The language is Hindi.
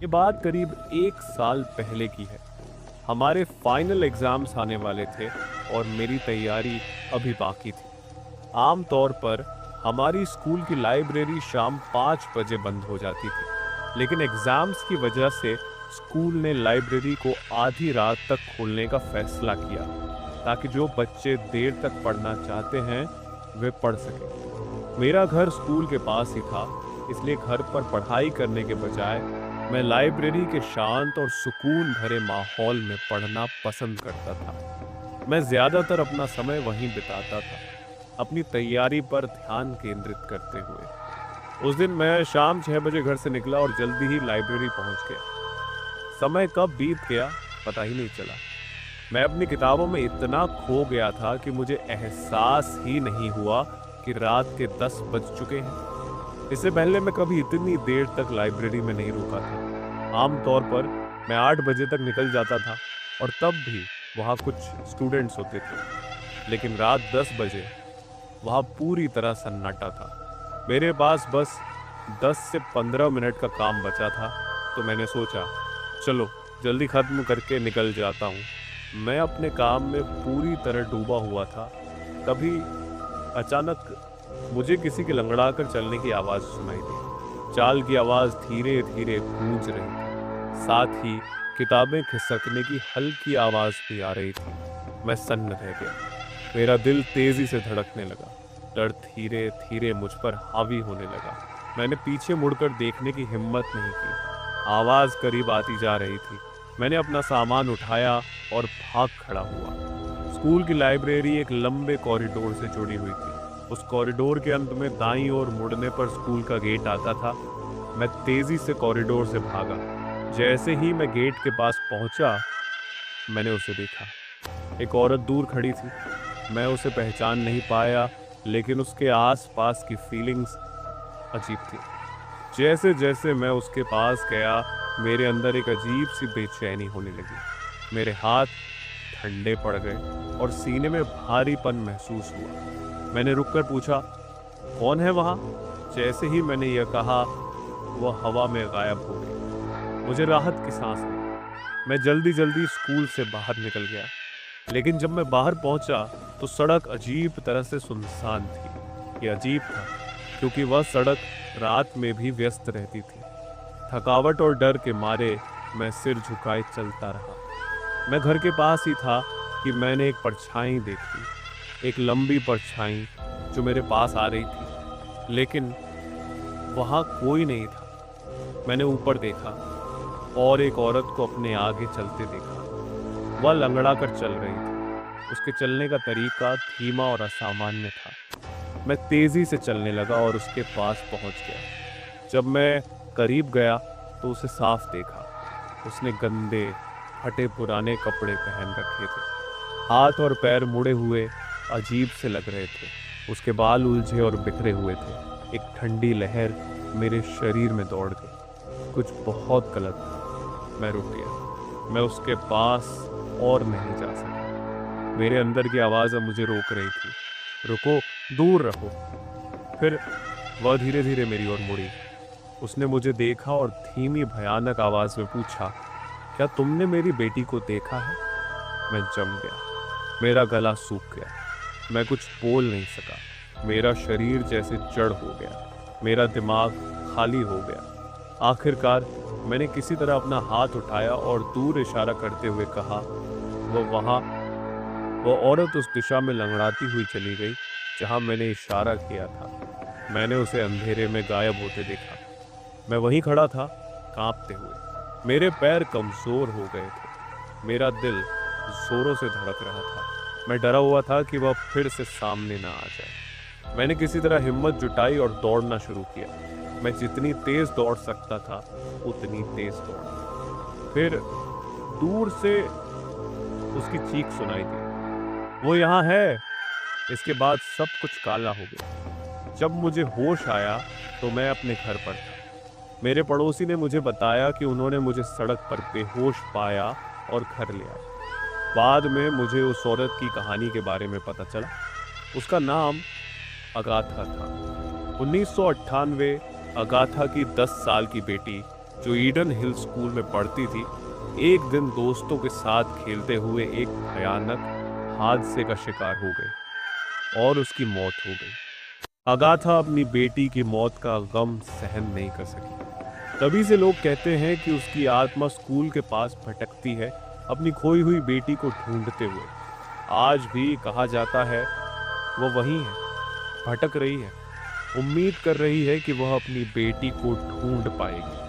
ये बात करीब 1 साल पहले की है। हमारे फाइनल एग्ज़ाम्स आने वाले थे और मेरी तैयारी अभी बाकी थी। आम तौर पर हमारी स्कूल की लाइब्रेरी शाम 5 बजे बंद हो जाती थी, लेकिन एग्ज़ाम्स की वजह से स्कूल ने लाइब्रेरी को आधी रात तक खोलने का फैसला किया, ताकि जो बच्चे देर तक पढ़ना चाहते हैं, वे पढ़ सकें। मेरा घर स्कूल के पास ही था, इसलिए घर पर पढ़ाई करने के बजाय मैं लाइब्रेरी के शांत और सुकून भरे माहौल में पढ़ना पसंद करता था। मैं ज़्यादातर अपना समय वहीं बिताता था, अपनी तैयारी पर ध्यान केंद्रित करते हुए। उस दिन मैं शाम 6 बजे घर से निकला और जल्दी ही लाइब्रेरी पहुंच गया। समय कब बीत गया पता ही नहीं चला। मैं अपनी किताबों में इतना खो गया था कि मुझे एहसास ही नहीं हुआ कि रात के 10 बज चुके हैं। इससे पहले मैं कभी इतनी देर तक लाइब्रेरी में नहीं रुका था। आम तौर पर मैं 8 बजे तक निकल जाता था और तब भी वहाँ कुछ स्टूडेंट्स होते थे। लेकिन रात 10 बजे वहाँ पूरी तरह सन्नाटा था। मेरे पास बस 10 से 15 मिनट का काम बचा था, तो मैंने सोचा चलो जल्दी ख़त्म करके निकल जाता हूँ। मैं अपने काम में पूरी तरह डूबा हुआ था। तभी अचानक मुझे किसी के लंगड़ाकर चलने की आवाज़ सुनाई दी। चाल की आवाज़ धीरे धीरे गूंज रही थी, साथ ही किताबें खिसकने की हल्की आवाज़ भी आ रही थी। मैं सन्न रह गया। मेरा दिल तेज़ी से धड़कने लगा। डर धीरे धीरे मुझ पर हावी होने लगा। मैंने पीछे मुड़कर देखने की हिम्मत नहीं की। आवाज़ करीब आती जा रही थी। मैंने अपना सामान उठाया और भाग खड़ा हुआ। स्कूल की लाइब्रेरी एक लंबे कॉरिडोर से जुड़ी हुई थी। उस कॉरिडोर के अंत में दाईं ओर मुड़ने पर स्कूल का गेट आता था। मैं तेज़ी से कॉरिडोर से भागा। जैसे ही मैं गेट के पास पहुंचा, मैंने उसे देखा। एक औरत दूर खड़ी थी। मैं उसे पहचान नहीं पाया, लेकिन उसके आस-पास की फीलिंग्स अजीब थी। जैसे जैसे मैं उसके पास गया, मेरे अंदर एक अजीब सी बेचैनी होने लगी। मेरे हाथ ठंडे पड़ गए और सीने में भारीपन महसूस हुआ। मैंने रुककर पूछा, कौन है वहाँ? जैसे ही मैंने यह कहा, वह हवा में गायब हो गई। मुझे राहत की सांस आई। मैं जल्दी जल्दी स्कूल से बाहर निकल गया। लेकिन जब मैं बाहर पहुंचा, तो सड़क अजीब तरह से सुनसान थी। ये अजीब था, क्योंकि वह सड़क रात में भी व्यस्त रहती थी। थकावट और डर के मारे मैं सिर झुकाए चलता रहा। मैं घर के पास ही था कि मैंने एक परछाई देखी, एक लंबी परछाई जो मेरे पास आ रही थी, लेकिन वहाँ कोई नहीं था। मैंने ऊपर देखा और एक औरत को अपने आगे चलते देखा। वह लंगड़ा कर चल रही थी। उसके चलने का तरीका धीमा और असामान्य था। मैं तेज़ी से चलने लगा और उसके पास पहुंच गया। जब मैं करीब गया तो उसे साफ देखा। उसने गंदे, फटे पुराने कपड़े पहन रखे थे। हाथ और पैर मुड़े हुए अजीब से लग रहे थे। उसके बाल उलझे और बिखरे हुए थे। एक ठंडी लहर मेरे शरीर में दौड़ गई। कुछ बहुत गलत था। मैं रुक गया। मैं उसके पास और नहीं जा सका। मेरे अंदर की आवाज़ अब मुझे रोक रही थी, रुको, दूर रहो। फिर वह धीरे धीरे मेरी ओर मुड़ी। उसने मुझे देखा और धीमी भयानक आवाज़ में पूछा, क्या तुमने मेरी बेटी को देखा है? मैं जम गया। मेरा गला सूख गया। मैं कुछ बोल नहीं सका। मेरा शरीर जैसे जड़ हो गया। मेरा दिमाग खाली हो गया। आखिरकार मैंने किसी तरह अपना हाथ उठाया और दूर इशारा करते हुए कहा, वो औरत उस दिशा में लंगड़ाती हुई चली गई जहां मैंने इशारा किया था। मैंने उसे अंधेरे में गायब होते देखा। मैं वहीं खड़ा था, कांपते हुए। मेरे पैर कमजोर हो गए थे। मेरा दिल जोरों से धड़क रहा था। मैं डरा हुआ था कि वह फिर से सामने ना आ जाए। मैंने किसी तरह हिम्मत जुटाई और दौड़ना शुरू किया। मैं जितनी तेज दौड़ सकता था, उतनी तेज दौड़ा। फिर दूर से उसकी चीख सुनाई दी, वो यहाँ है। इसके बाद सब कुछ काला हो गया। जब मुझे होश आया तो मैं अपने घर पर था। मेरे पड़ोसी ने मुझे बताया कि उन्होंने मुझे सड़क पर बेहोश पाया और घर ले आए। बाद में मुझे उस औरत की कहानी के बारे में पता चला। उसका नाम अगाथा था। 1998 अगाथा की 10 साल की बेटी जो ईडन हिल स्कूल में पढ़ती थी, एक दिन दोस्तों के साथ खेलते हुए एक भयानक हादसे का शिकार हो गई और उसकी मौत हो गई। अगाथा अपनी बेटी की मौत का गम सहन नहीं कर सकी। तभी से लोग कहते हैं कि उसकी आत्मा स्कूल के पास भटकती है, अपनी खोई हुई बेटी को ढूंढते हुए। आज भी कहा जाता है वो वहीं है, भटक रही है, उम्मीद कर रही है कि वह अपनी बेटी को ढूंढ पाएगी।